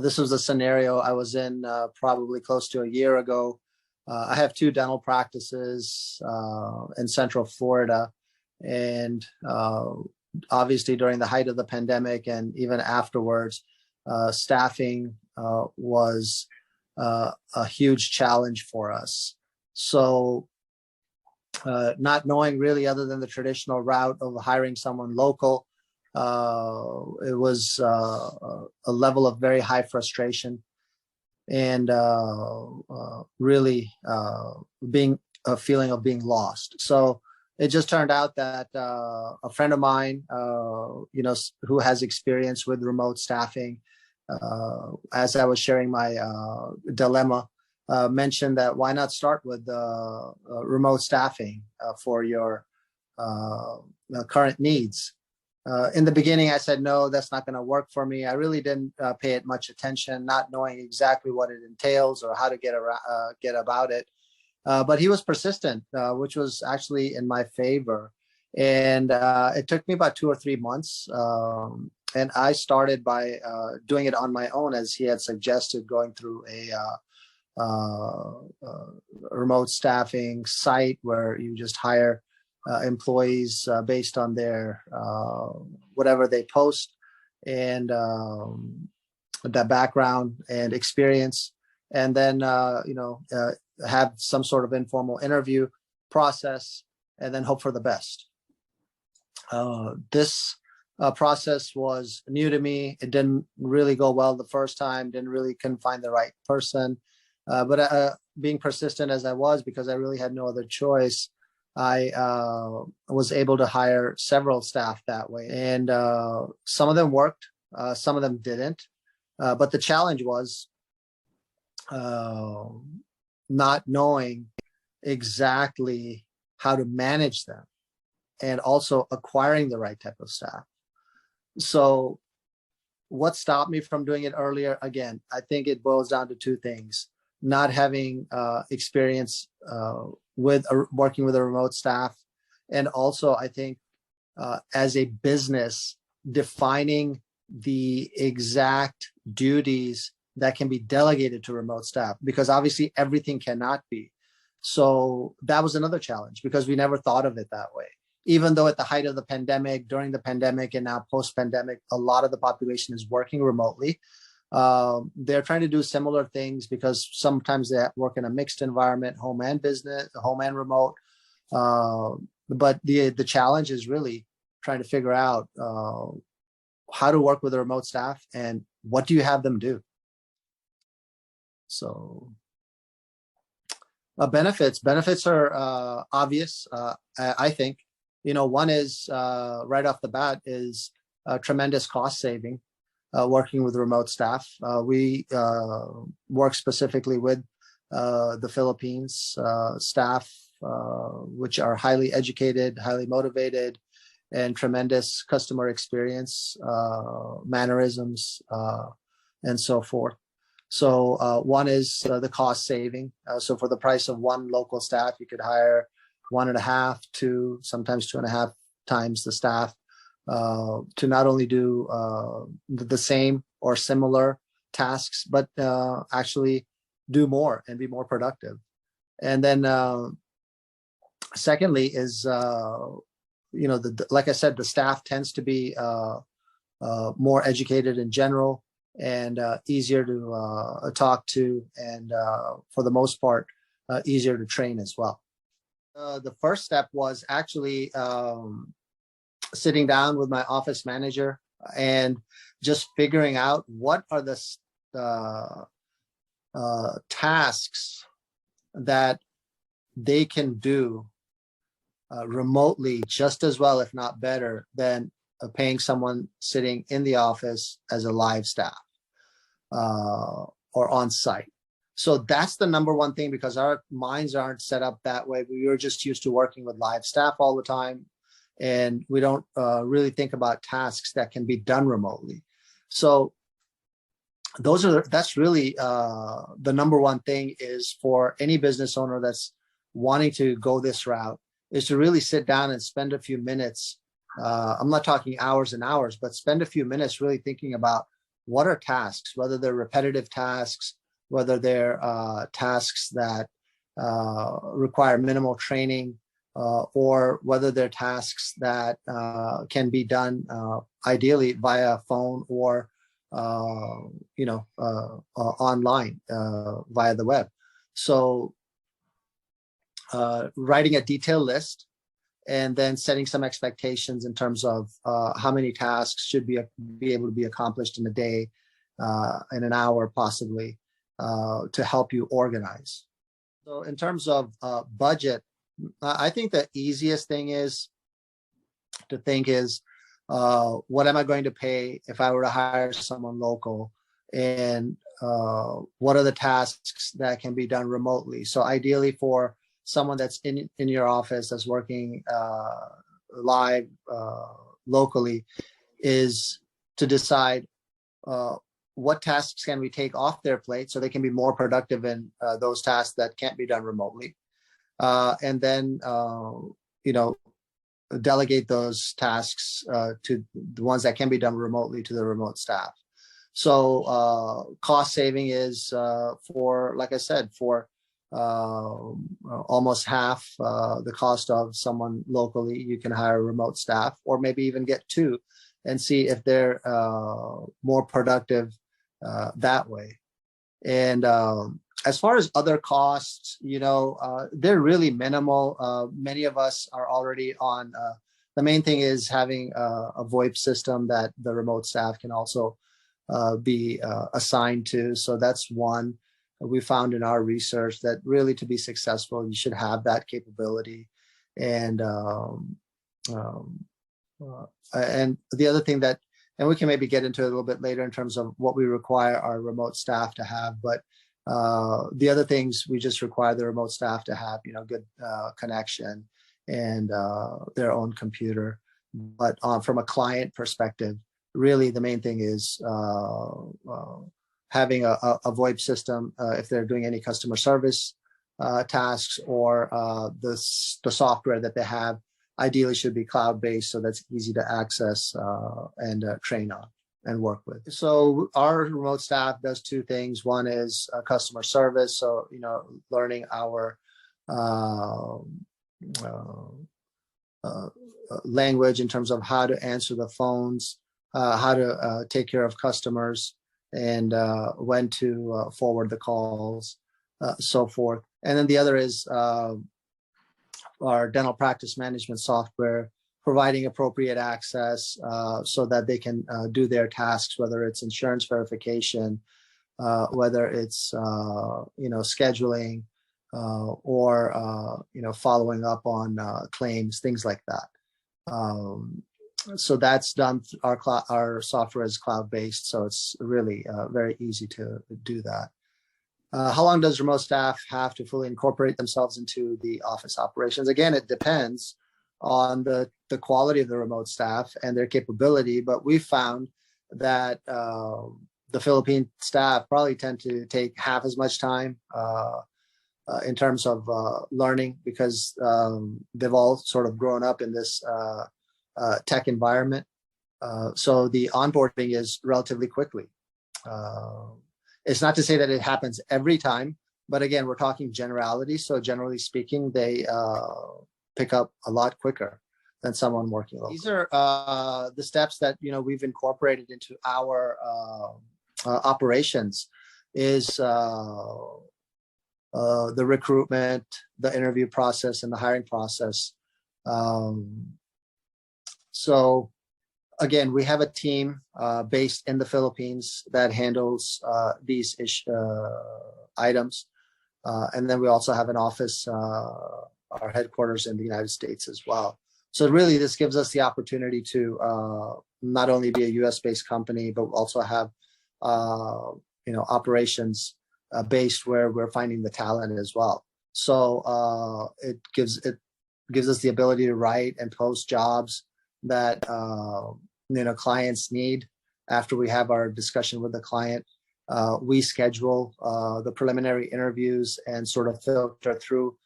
this was a scenario I was in probably close to a year ago. I have two dental practices in Central Florida, and obviously during the height of the pandemic and even afterwards, staffing was a huge challenge for us. So not knowing really other than the traditional route of hiring someone local, it was a level of very high frustration and really being a feeling of being lost. So it just turned out that a friend of mine, who has experience with remote staffing, as I was sharing my dilemma, mentioned that why not start with remote staffing for your current needs. In the beginning, I said, no, that's not going to work for me. I really didn't pay it much attention, not knowing exactly what it entails or how to get about it. But he was persistent, which was actually in my favor. And it took me about 2 or 3 months. And I started by doing it on my own, as he had suggested, going through a remote staffing site where you just hire employees based on their whatever they post and that background and experience, and then have some sort of informal interview process and then hope for the best. This process was new to me. It didn't really go well the first time, couldn't find the right person, but being persistent as I was, because I really had no other choice, I was able to hire several staff that way, and some of them worked, some of them didn't. But the challenge was not knowing exactly how to manage them and also acquiring the right type of staff. So what stopped me from doing it earlier? Again, I think it boils down to two things: not having experience with working with a remote staff, and also I think as a business, defining the exact duties that can be delegated to remote staff, because obviously everything cannot be. So that was another challenge, because we never thought of it that way. Even though at the height of the pandemic, during the pandemic, and now post-pandemic, a lot of the population is working remotely. They're trying to do similar things, because sometimes they work in a mixed environment, home and business, home and remote. But the challenge is really trying to figure out how to work with a remote staff and what do you have them do. So benefits are obvious. I think, one is right off the bat is tremendous cost saving. Working with remote staff. We work specifically with the Philippines staff, which are highly educated, highly motivated, and tremendous customer experience, mannerisms, and so forth. So one is the cost saving. So for the price of one local staff, you could hire 1.5 to sometimes 2.5 times the staff to not only do the same or similar tasks, but actually do more and be more productive. And then secondly is, like I said, the staff tends to be more educated in general and easier to talk to, and for the most part, easier to train as well. The first step was actually sitting down with my office manager and just figuring out what are the tasks that they can do remotely just as well, if not better, than paying someone sitting in the office as a live staff or on site. So that's the number one thing, because our minds aren't set up that way. We were just used to working with live staff all the time, and we don't really think about tasks that can be done remotely. So that's really the number one thing is for any business owner that's wanting to go this route, is to really sit down and spend a few minutes. I'm not talking hours and hours, but spend a few minutes really thinking about what are tasks, whether they're repetitive tasks, whether they're tasks that require minimal training, or whether they're tasks that can be done ideally via phone or online via the web. So writing a detailed list and then setting some expectations in terms of how many tasks should be able to be accomplished in a day, in an hour possibly, to help you organize. So in terms of budget, I think the easiest thing is to think is, what am I going to pay if I were to hire someone local? And what are the tasks that can be done remotely? So ideally for someone that's in your office that's working live locally, is to decide what tasks can we take off their plate so they can be more productive in those tasks that can't be done remotely. And then, delegate those tasks to the ones that can be done remotely to the remote staff. So cost saving is for, like I said, for almost half the cost of someone locally. You can hire remote staff, or maybe even get two and see if they're more productive that way. And as far as other costs, they're really minimal. Many of us are already on, the main thing is having a VoIP system that the remote staff can also be assigned to. So that's one. We found in our research that really to be successful, you should have that capability. And the other thing that, and we can maybe get into it a little bit later in terms of what we require our remote staff to have, but the other things, we just require the remote staff to have, good connection and their own computer. But from a client perspective, really the main thing is having a VoIP system if they're doing any customer service tasks, or the software that they have ideally should be cloud-based, so that's easy to access and train on and work with. So our remote staff does two things. One is customer service, so learning our language in terms of how to answer the phones, how to take care of customers, and when to forward the calls, so forth. And then the other is our dental practice management software, providing appropriate access so that they can do their tasks, whether it's insurance verification, whether it's scheduling, or following up on claims, things like that. So that's done. Our software is cloud-based, so it's really very easy to do that. How long does remote staff have to fully incorporate themselves into the office operations? Again, it depends on the quality of the remote staff and their capability, but we found that the Philippine staff probably tend to take half as much time in terms of learning, because they've all sort of grown up in this tech environment. So the onboarding is relatively quickly. It's not to say that it happens every time, but again, we're talking generality. So generally speaking, they pick up a lot quicker than someone working locally. These are the steps that we've incorporated into our operations. Is the recruitment, the interview process, and the hiring process. So again, we have a team based in the Philippines that handles these items. And then we also have an office, our headquarters in the United States as well. So really, this gives us the opportunity to not only be a US-based company, but also have operations based where we're finding the talent as well. So it gives us the ability to write and post jobs that clients need. After we have our discussion with the client, we schedule the preliminary interviews and sort of filter through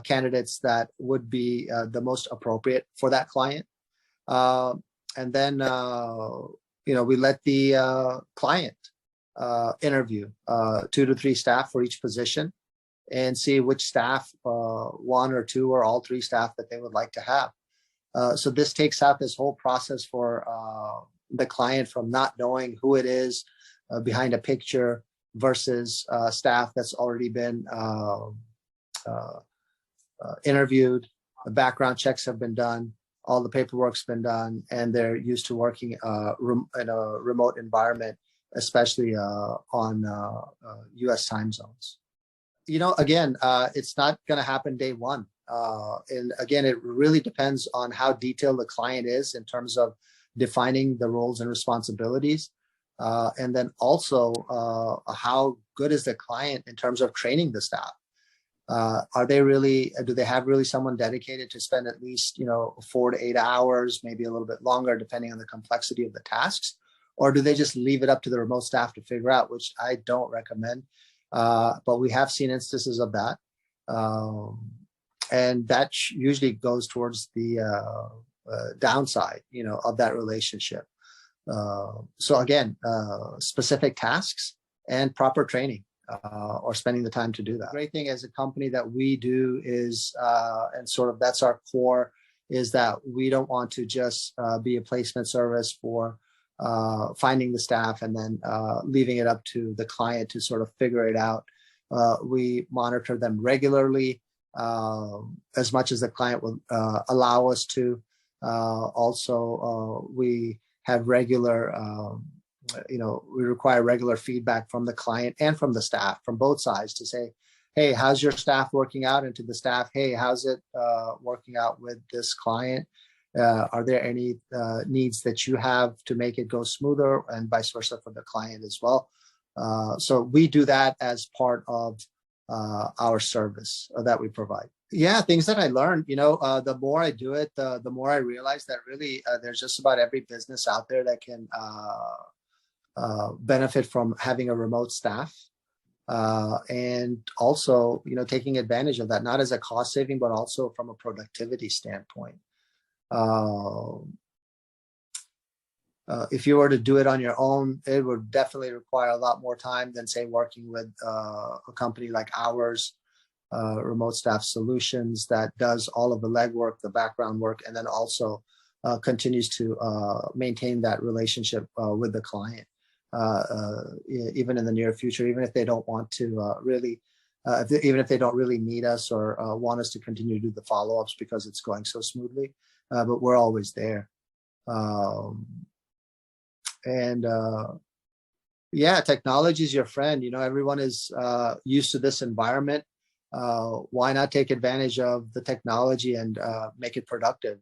candidates that would be the most appropriate for that client. And then we let the client interview 2 to 3 staff for each position and see which staff, one or two or all 3 staff that they would like to have. So this takes out this whole process for the client from not knowing who it is behind a picture versus staff that's already been interviewed. The background checks have been done. All the paperwork's been done, and they're used to working in a remote environment, especially on U.S. time zones. Again, it's not going to happen day one. And again, it really depends on how detailed the client is in terms of defining the roles and responsibilities. And then also how good is the client in terms of training the staff? Do they have really someone dedicated to spend at least, 4 to 8 hours, maybe a little bit longer, depending on the complexity of the tasks? Or do they just leave it up to the remote staff to figure out, which I don't recommend. But we have seen instances of that. And that usually goes towards the downside, of that relationship. So again, specific tasks and proper training. Or spending the time to do that. Great thing as a company that we do is, and sort of that's our core, is that we don't want to just be a placement service for finding the staff and then leaving it up to the client to sort of figure it out. We monitor them regularly, as much as the client will allow us to. Also, we have regular we require regular feedback from the client and from the staff, from both sides, to say, hey, how's your staff working out? And to the staff, hey, how's it working out with this client? Are there any needs that you have to make it go smoother, and vice versa for the client as well? So we do that as part of our service that we provide. Yeah, things that I learned, the more I do it, the more I realize that really there's just about every business out there that can benefit from having a remote staff, and also taking advantage of that, not as a cost saving but also from a productivity standpoint. If you were to do it on your own, it would definitely require a lot more time than, say, working with a company like ours, Remote Staff Solutions, that does all of the legwork, the background work, and then also continues to maintain that relationship with the client. Even in the near future, even if they don't want to even if they don't really need us or want us to continue to do the follow-ups because it's going so smoothly, but we're always there. Yeah, technology is your friend. Everyone is used to this environment. Why not take advantage of the technology and make it productive?